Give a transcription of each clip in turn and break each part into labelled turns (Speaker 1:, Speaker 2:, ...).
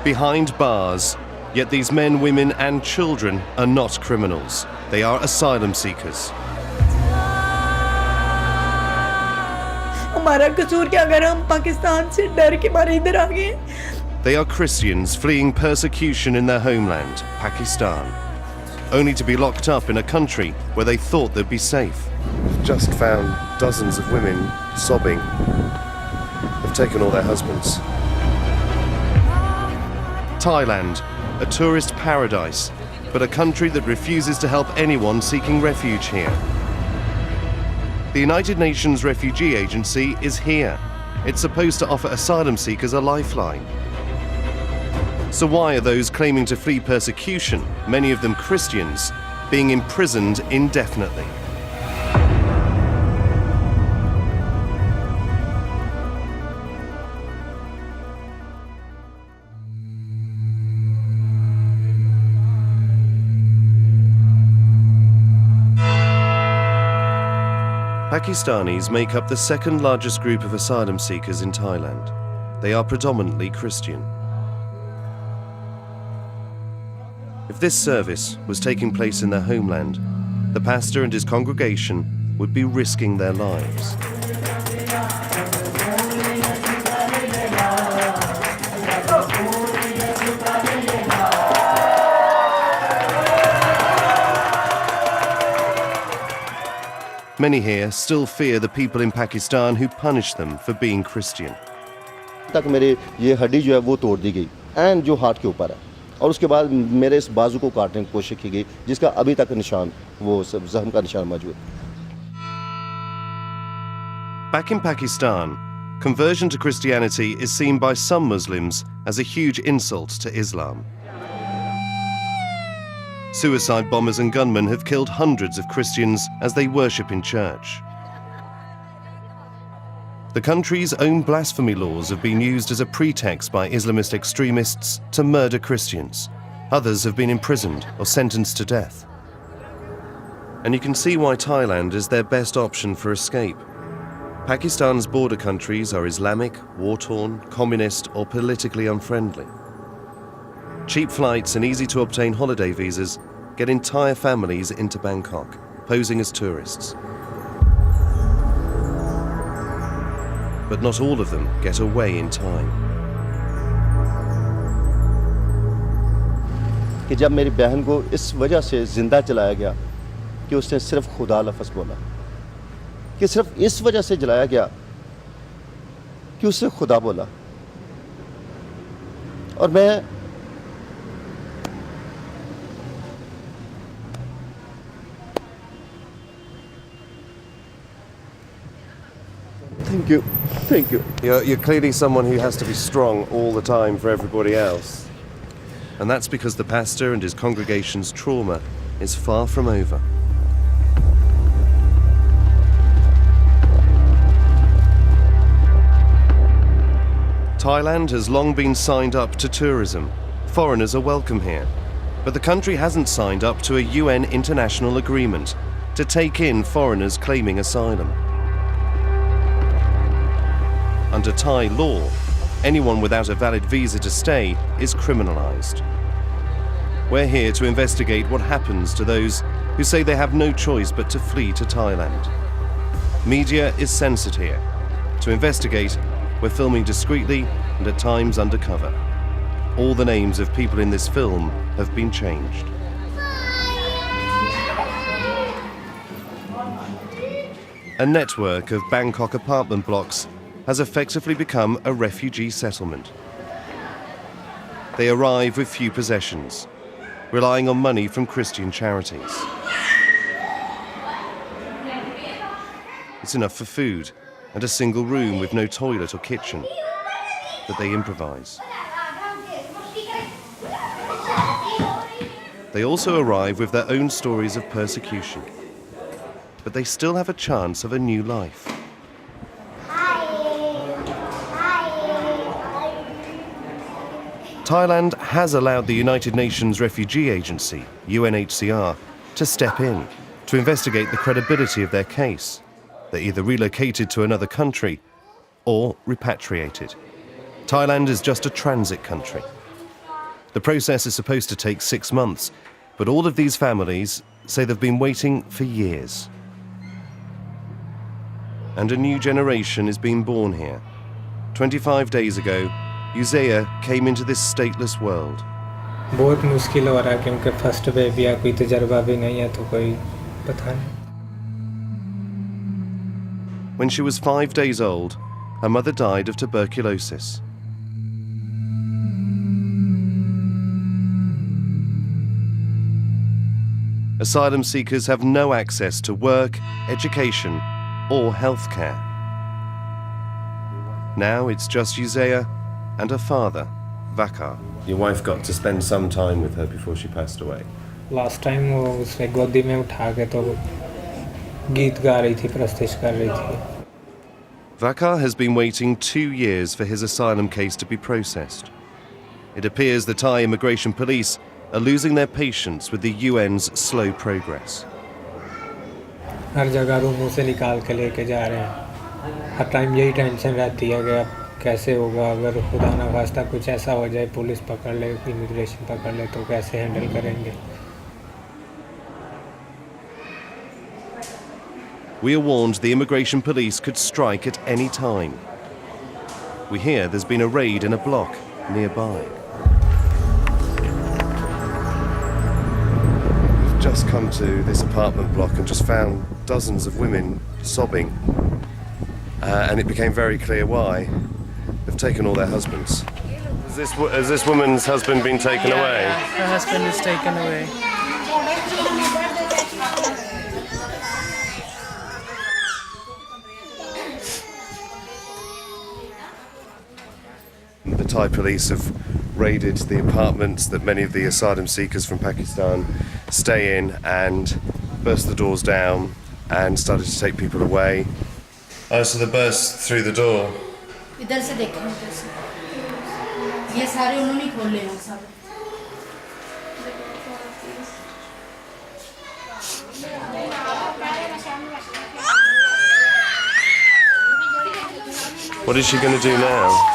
Speaker 1: Behind bars, yet these men, women and children are not criminals. They are asylum seekers.
Speaker 2: हमारा कसूर क्या अगर हम पाकिस्तान से डर के मारे इधर आ गए?
Speaker 1: They are Christians fleeing persecution in their homeland, Pakistan, only to be locked up in a country where they thought they'd be safe. Just found dozens of women sobbing. They've taken all their husbands. Thailand, a tourist paradise, but a country that refuses to help anyone seeking refuge here. The United Nations Refugee Agency is here. It's supposed to offer asylum seekers a lifeline. So why are those claiming to flee persecution, many of them Christians, being imprisoned indefinitely? Pakistanis make up the second largest group of asylum seekers in Thailand. They are predominantly Christian. If this service was taking place in their homeland, the pastor and his congregation would be risking their lives. Many here still fear the people in Pakistan who punish them for being Christian.
Speaker 3: तक मेरे ये हड्डी जो है वो तोड़ दी गई and जो हार्ट के ऊपर है और उसके बाद मेरे इस बाजू को काटने की कोशिश की गई जिसका अभी तक निशान वो जख्म का निशान मौजूद है.
Speaker 1: Back in Pakistan, conversion to Christianity is seen by some Muslims as a huge insult to Islam. Suicide bombers and gunmen have killed hundreds of Christians as they worship in church. The country's own blasphemy laws have been used as a pretext by Islamist extremists to murder Christians. Others have been imprisoned or sentenced to death. And you can see why Thailand is their best option for escape. Pakistan's border countries are Islamic, war-torn, communist or politically unfriendly. Cheap flights and easy-to-obtain holiday visas get entire families into Bangkok, posing as tourists. But not all of them get away in time.
Speaker 3: कि जब मेरी बहन को इस वजह से जिंदा जलाया गया कि उसने सिर्फ खुदा लफ्ज़ बोला, कि सिर्फ इस वजह से जलाया गया कि उसने खुदा बोला. और मैं Thank you.
Speaker 1: You're clearly someone who has to be strong all the time for everybody else. And that's because the pastor and his congregation's trauma is far from over. Thailand has long been signed up to tourism. Foreigners are welcome here. But the country hasn't signed up to a UN international agreement to take in foreigners claiming asylum. Under Thai law, anyone without a valid visa to stay is criminalized. We're here to investigate what happens to those who say they have no choice but to flee to Thailand. Media is censored here. To investigate, we're filming discreetly and at times undercover. All the names of people in this film have been changed. A network of Bangkok apartment blocks has effectively become a refugee settlement. They arrive with few possessions, relying on money from Christian charities. It's enough for food and a single room with no toilet or kitchen, but they improvise. They also arrive with their own stories of persecution, but they still have a chance of a new life. Thailand has allowed the United Nations Refugee Agency, UNHCR, to step in to investigate the credibility of their case. They're either relocated to another country or repatriated. Thailand is just a transit country. The process is supposed to take 6 months, but all of these families say they've been waiting for years. And a new generation is being born here. 25 days ago, Uzea came into this stateless world.
Speaker 4: बहुत मुश्किल हो रहा है क्योंकि first baby है, कोई तजर्बा भी नहीं है तो कोई पता नहीं.
Speaker 1: When she was 5 days old, her mother died of tuberculosis. Asylum seekers have no access to work, education, or healthcare. Now it's just Uzea and her father, Vakar. Your wife got to spend some time with her before she passed away.
Speaker 4: Last time वो उसे गोदी में उठा के तो गीत गा रही थी, प्रस्तुत कर रही थी.
Speaker 1: Vakar has been waiting 2 years for his asylum case to be processed. It appears the Thai immigration police are losing their patience with the UN's slow progress.
Speaker 4: हर जगह रूमों से निकाल के लेके जा रहे हैं. हर टाइम यही टेंशन रहती है कि अब कैसे होगा, अगर खुदा ना खास्ता कुछ ऐसा हो जाए, पुलिस पकड़ ले, इमिग्रेशन पकड़ ले तो कैसे हैंडल करेंगे.
Speaker 1: We are warned the immigration police could strike at any time. We hear there's been a raid in a block nearby. We've just come to this apartment block and just found dozens of women sobbing. And it became very clear why. They've taken all their husbands. Has this woman's husband been taken away?
Speaker 5: Her husband is taken away.
Speaker 1: The Thai police have raided the apartments that many of the asylum seekers from Pakistan stay in and burst the doors down and started to take people away. Oh, so they burst through the door.
Speaker 6: इधर से देखें, इधर से ये सारे उन्होंने खोले हैं सब.
Speaker 1: What is she going to do now?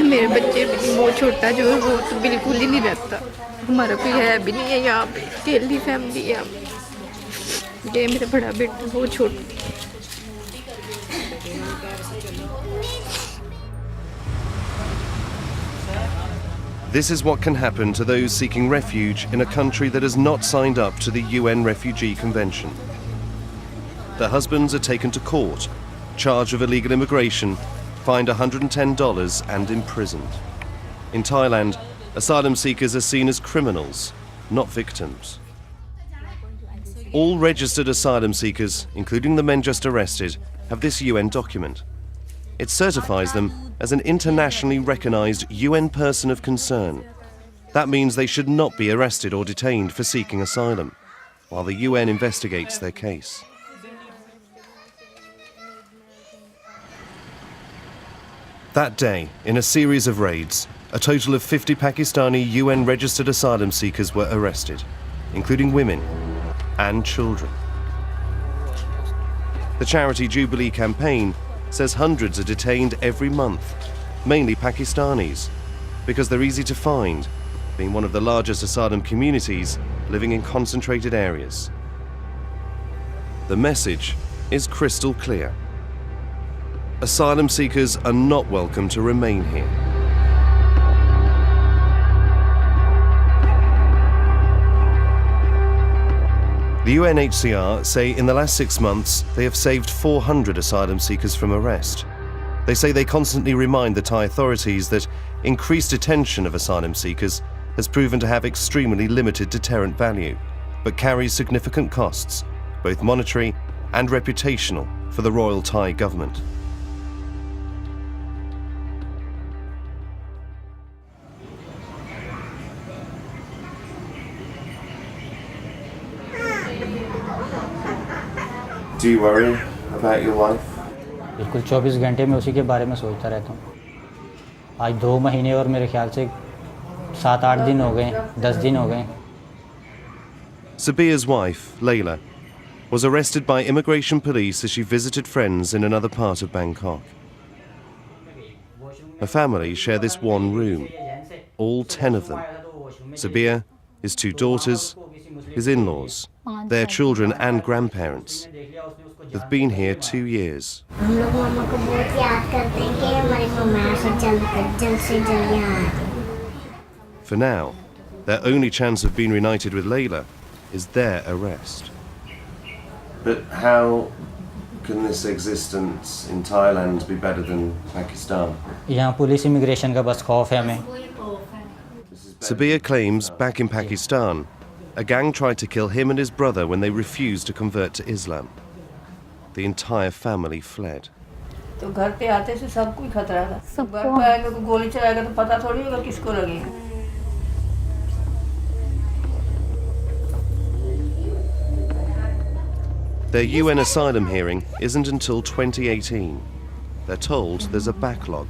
Speaker 2: मेरे बच्चे भी बहुत छोटा जो है वो तो बिल्कुल ही नहीं रहता. हमारा कोई है भी नहीं है यहाँ पे, अकेली फैमिली है. ये मेरा बड़ा बेटा बहुत छोटा.
Speaker 1: This is what can happen to those seeking refuge in a country that has not signed up to the UN Refugee Convention. Their husbands are taken to court, charged with illegal immigration, fined $110 and imprisoned. In Thailand, asylum seekers are seen as criminals, not victims. All registered asylum seekers, including the men just arrested, have this UN document. It certifies them as an internationally recognized UN person of concern. That means they should not be arrested or detained for seeking asylum, while the UN investigates their case. That day, in a series of raids, a total of 50 Pakistani UN-registered asylum seekers were arrested, including women and children. The charity Jubilee campaign says hundreds are detained every month, mainly Pakistanis, because they're easy to find, being one of the largest asylum communities living in concentrated areas. The message is crystal clear. Asylum seekers are not welcome to remain here. The UNHCR say in the last 6 months they have saved 400 asylum seekers from arrest. They say they constantly remind the Thai authorities that increased detention of asylum seekers has proven to have extremely limited deterrent value, but carries significant costs, both monetary and reputational, for the Royal Thai government. Do you worry about your wife?
Speaker 7: बिल्कुल 24 घंटे में उसी के बारे में सोचता रहता हूँ. आज 2 महीने और मेरे ख्याल से 7-8 दिन हो गए, 10 दिन हो गए.
Speaker 1: Sabia's wife, Layla, was arrested by immigration police as she visited friends in another part of Bangkok. Her family share this one room. all 10 of them. Sabir, his 2 daughters, his in-laws, their children and grandparents. They've been here 2 years. For now, their only chance of being reunited with Layla is their arrest. But how can this existence in Thailand be better than Pakistan?
Speaker 7: यहाँ police immigration का बस खौफ है हमें.
Speaker 1: Sabir claims back in Pakistan, a gang tried to kill him and his brother when they refused to convert to Islam. The entire family fled.
Speaker 8: तो घर पे आते से सब कोई खतरा था. घर पे आएगा तो गोली चलाएगा तो पता थोड़ी होगा किसको लगेगा.
Speaker 1: Their UN asylum hearing isn't until 2018. They're told there's a backlog.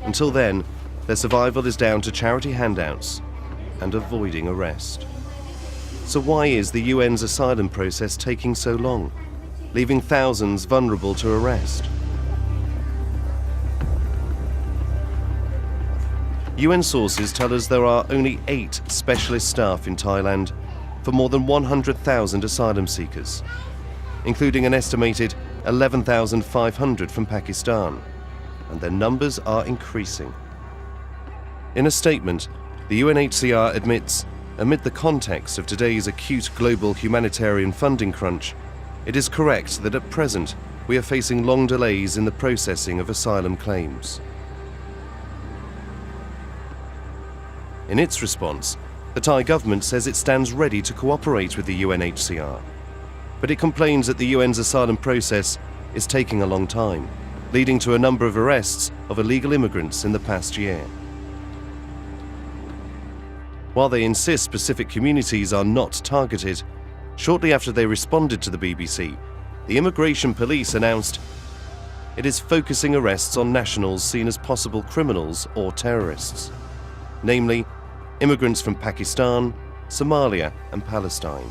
Speaker 1: Until then, their survival is down to charity handouts and avoiding arrest. So why is the UN's asylum process taking so long, leaving thousands vulnerable to arrest? UN sources tell us there are only 8 specialist staff in Thailand for more than 100,000 asylum seekers, including an estimated 11,500 from Pakistan, and their numbers are increasing. In a statement, the UNHCR admits, amid the context of today's acute global humanitarian funding crunch, it is correct that at present we are facing long delays in the processing of asylum claims. In its response, the Thai government says it stands ready to cooperate with the UNHCR, but it complains that the UN's asylum process is taking a long time, leading to a number of arrests of illegal immigrants in the past year. While they insist specific communities are not targeted, shortly after they responded to the BBC, the immigration police announced it is focusing arrests on nationals seen as possible criminals or terrorists, namely immigrants from Pakistan, Somalia and Palestine.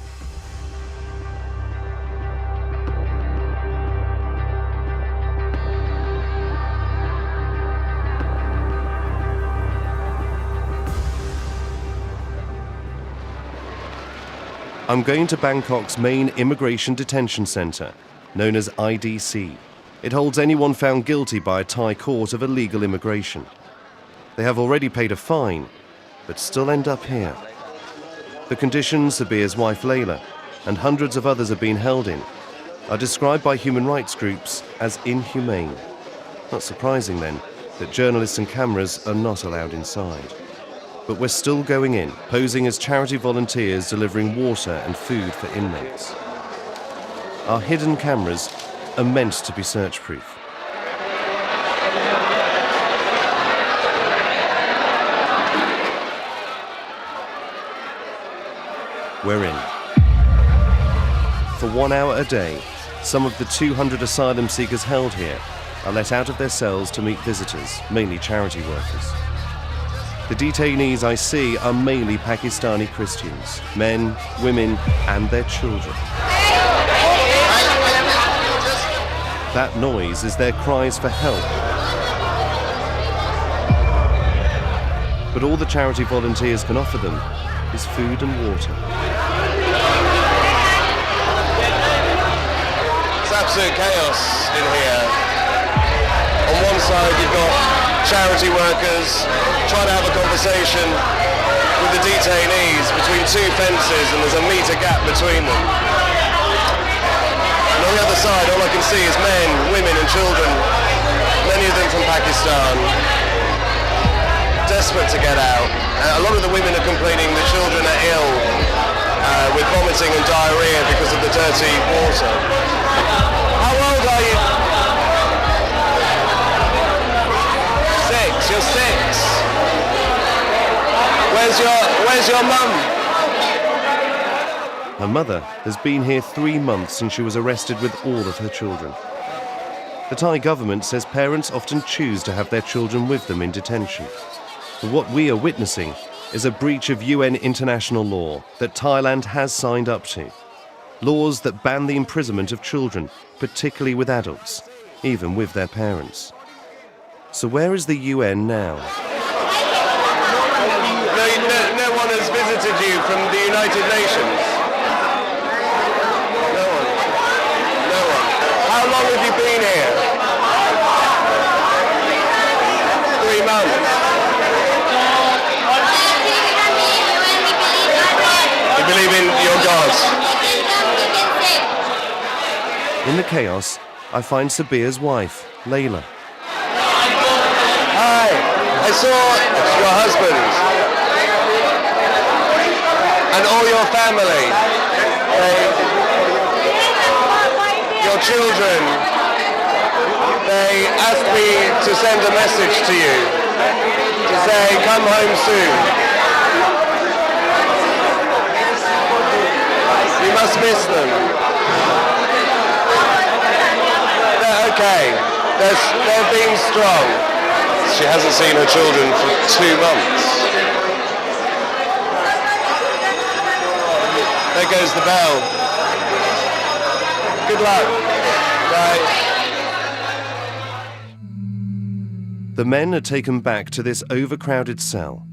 Speaker 1: I'm going to Bangkok's main immigration detention centre, known as IDC. It holds anyone found guilty by a Thai court of illegal immigration. They have already paid a fine, but still end up here. The conditions Sabir's wife Layla and hundreds of others have been held in are described by human rights groups as inhumane. Not surprising then that journalists and cameras are not allowed inside. But we're still going in, posing as charity volunteers delivering water and food for inmates. Our hidden cameras are meant to be search-proof. We're in. For 1 hour a day, some of the 200 asylum seekers held here are let out of their cells to meet visitors, mainly charity workers. The detainees I see are mainly Pakistani Christians, men, women, and their children. That noise is their cries for help. But all the charity volunteers can offer them is food and water.
Speaker 9: It's absolute chaos in here. On one side you've got charity workers trying to have a conversation with the detainees between 2 fences, and there's a metre gap between them. And on the other side all I can see is men, women and children, many of them from Pakistan, desperate to get out. A lot of the women are complaining the children are ill with vomiting and diarrhea because of the dirty water. How old are you? 6, you're 6. Where's your mum?
Speaker 1: Her mother has been here 3 months and she was arrested with all of her children. The Thai government says parents often choose to have their children with them in detention. But what we are witnessing is a breach of UN international law that Thailand has signed up to. Laws that ban the imprisonment of children, particularly with adults, even with their parents. So where is the UN now?
Speaker 9: no one has visited you from the United Nations? No one? No one. How long have you been here? 3 months. You believe in your gods?
Speaker 1: In the chaos, I find Sabia's wife, Layla.
Speaker 9: Hi, I saw your husband and all your family, your children. They asked me to send a message to you to say come home soon. You must miss them. They're okay. They're being strong. She hasn't seen her children for 2 months. There goes the bell. Good luck. Bye.
Speaker 1: The men are taken back to this overcrowded cell.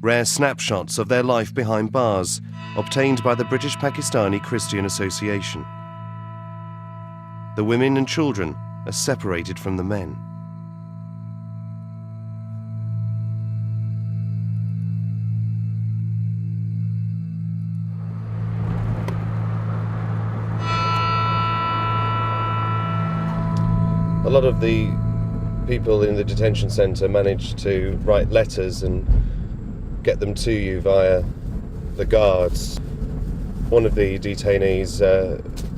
Speaker 1: Rare snapshots of their life behind bars, obtained by the British Pakistani Christian Association. The women and children are separated from the men.
Speaker 10: A lot of the people in the detention centre managed to write letters and get them to you via the guards. One of the detainees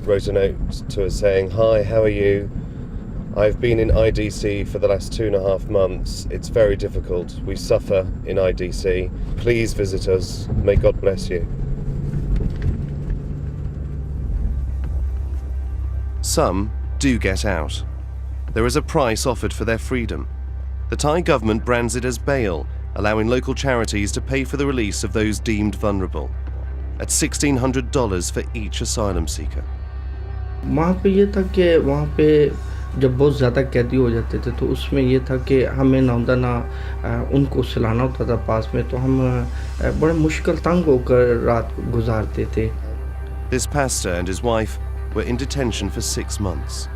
Speaker 10: wrote a note to us saying, "Hi, how are you? I've been in IDC for the last 2.5 months. It's very difficult. We suffer in IDC. Please visit us. May God bless you."
Speaker 1: Some do get out. There is a price offered for their freedom. The Thai government brands it as bail, allowing local charities to pay for the release of those deemed vulnerable, at $1,600 for each asylum seeker.
Speaker 11: वहाँ पे ये था कि वहाँ पे जब बहुत ज़्यादा कैदी हो जाते थे तो उसमें ये था कि हमें ना होता ना उनको सुलाना होता था पास में, तो हम बड़े मुश्किल तंग होकर रात गुजारते थे.
Speaker 1: This pastor and his wife were in detention for 6 months.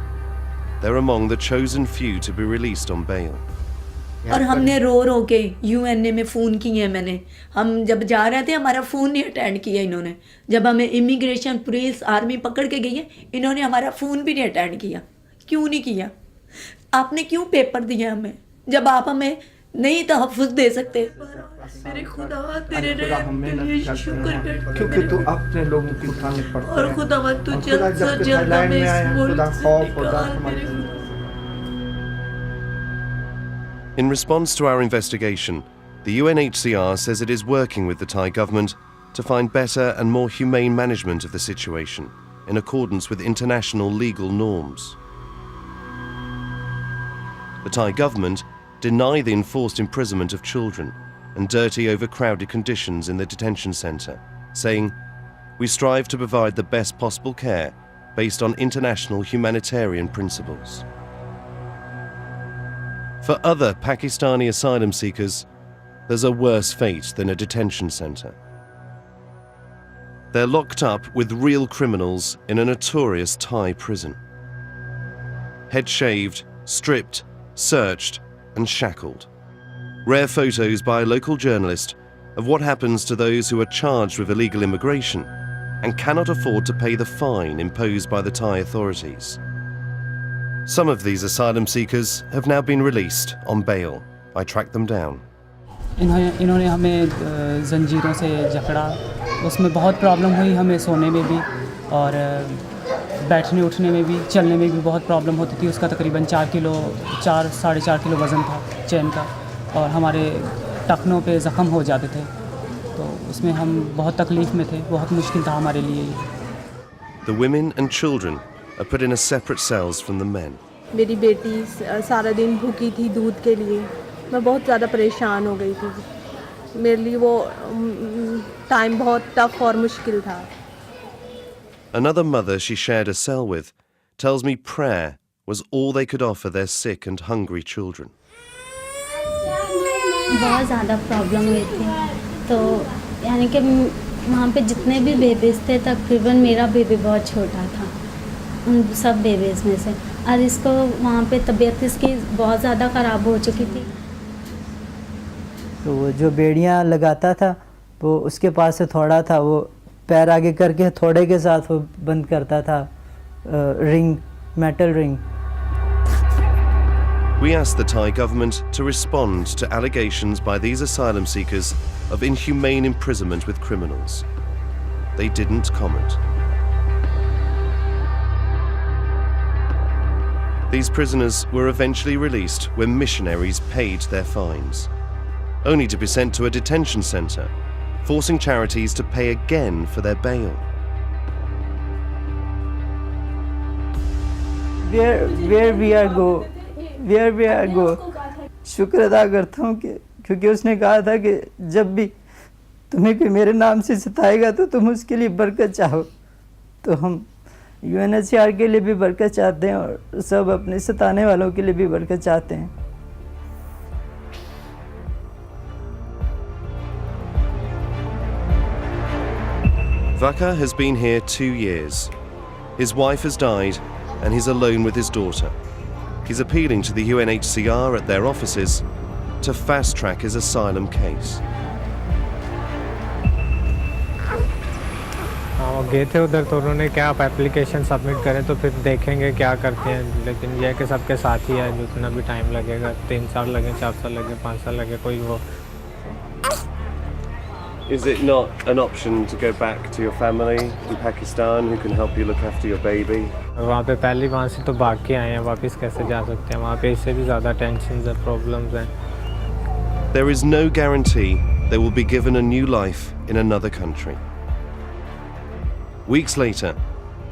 Speaker 1: They're among the chosen few to be released on bail.
Speaker 8: और हमने रो रो के यूएनए में फ़ोन किए मैंने. हम जब जा रहे थे हमारा फ़ोन नहीं अटेंड किया इन्होंने. जब हमें इमिग्रेशन पुलिस आर्मी पकड़ के गई है, इन्होंने हमारा फ़ोन भी नहीं अटेंड किया. क्यों नहीं किया? आपने क्यों पेपर दिया हमें जब आप हमें नहीं तहफ़्फ़ुज़ दे सकते? मेरे खुदा तेरे शुक्र कर,
Speaker 11: क्योंकि तू अपने लोगों की उठाने पड़ता है.
Speaker 8: और खुदा तू जल्द से जल्द हमें इस मुल्क से निकाल.
Speaker 1: In response to our investigation, the UNHCR says it is working with the Thai government to find better and more humane management of the situation in accordance with international legal norms. The Thai government deny the enforced imprisonment of children and dirty, overcrowded conditions in the detention centre, saying, "We strive to provide the best possible care based on international humanitarian principles." For other Pakistani asylum seekers, there's a worse fate than a detention centre. They're locked up with real criminals in a notorious Thai prison. Head shaved, stripped, searched and shackled. Rare photos by a local journalist of what happens to those who are charged with illegal immigration and cannot afford to pay the fine imposed by the Thai authorities. Some of these asylum seekers have now been released on bail. I tracked them down.
Speaker 5: इन्होंने हमें जंजीरों से जकड़ा, उसमें बहुत problem हुई हमें सोने में भी और बैठने उठने में भी, चलने में भी बहुत प्रॉब्लम होती थी. उसका तकरीबन 4 किलो 4-4.5 किलो वज़न था चैन का, और हमारे टखनों पे ज़ख़म हो जाते थे, तो उसमें हम बहुत तकलीफ़ में थे. बहुत मुश्किल था हमारे लिए.
Speaker 1: The women and children are put in a separate cells from the men.
Speaker 12: मेरी बेटी सारा दिन भूखी थी दूध के लिए. मैं बहुत ज़्यादा परेशान हो गई थी. मेरे लिए वो टाइम बहुत टफ और मुश्किल था.
Speaker 1: Another mother she shared a cell with tells me prayer was all they could offer their sick and hungry children.
Speaker 6: बहुत ज़्यादा प्रॉब्लम हुई थी। तो यानी कि वहाँ पे जितने भी बेबीज़ थे तकरीबन मेरा बेबी बहुत छोटा था उन सब बेबीज़ में से, और इसको वहाँ पे तबीयत इसकी बहुत ज़्यादा ख़राब हो चुकी थी।
Speaker 13: तो वो जो बेड़ियाँ लगाता था वो उसके पास से थोड़ा था, वो पैर आगे करके थोड़े के साथ वो बंद करता था ring, metal ring.
Speaker 1: We asked the Thai government to respond to allegations by these asylum seekers of inhumane imprisonment with criminals. They didn't comment. These prisoners were eventually released when missionaries paid their fines, only to be sent to a detention centre, forcing charities to pay again for their bail.
Speaker 13: Where we are go, शुक्र अदा करता हूँ कि क्योंकि उसने कहा था कि जब भी तुम्हें कोई मेरे नाम से सताएगा तो तुम उसके लिए बरकत चाहो। तो हम UNHCR के लिए भी बरकत चाहते हैं और सब अपने सताने वालों के लिए भी बरकत चाहते हैं।
Speaker 1: Vaka has been here 2 years. His wife has died and he's alone with his daughter. He's appealing to the UNHCR at their offices to fast-track his asylum case.
Speaker 4: हाँ, वो गए थे उधर तो उन्होंने क्या आप एप्लीकेशन सबमिट करें तो फिर देखेंगे क्या करते हैं, लेकिन यह कि सबके साथ ही है, जितना भी टाइम लगेगा, 3 साल लगे, 4 साल लगे, 5 साल लगे, कोई वो।
Speaker 1: Is it not an option to go back to your family in Pakistan who can help you look after your baby?
Speaker 4: वहाँ पे पहले वहाँ से तो भाग के आए हैं, वापस कैसे जा सकते हैं? वहाँ पे इससे भी ज़्यादा टेंशन है, प्रॉब्लम्स हैं।
Speaker 1: There is no guarantee they will be given a new life in another country. Weeks later,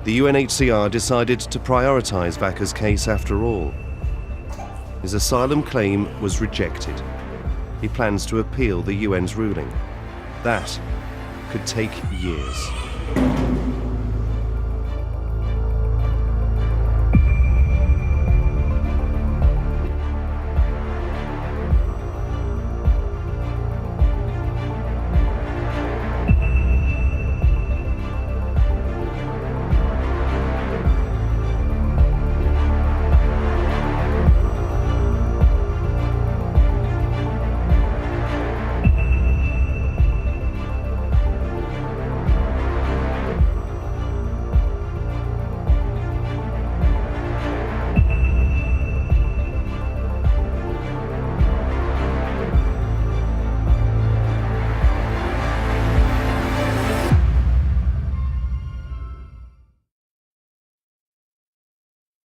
Speaker 1: the UNHCR decided to prioritise Vaka's case after all. His asylum claim was rejected. He plans to appeal the UN's ruling. That could take years.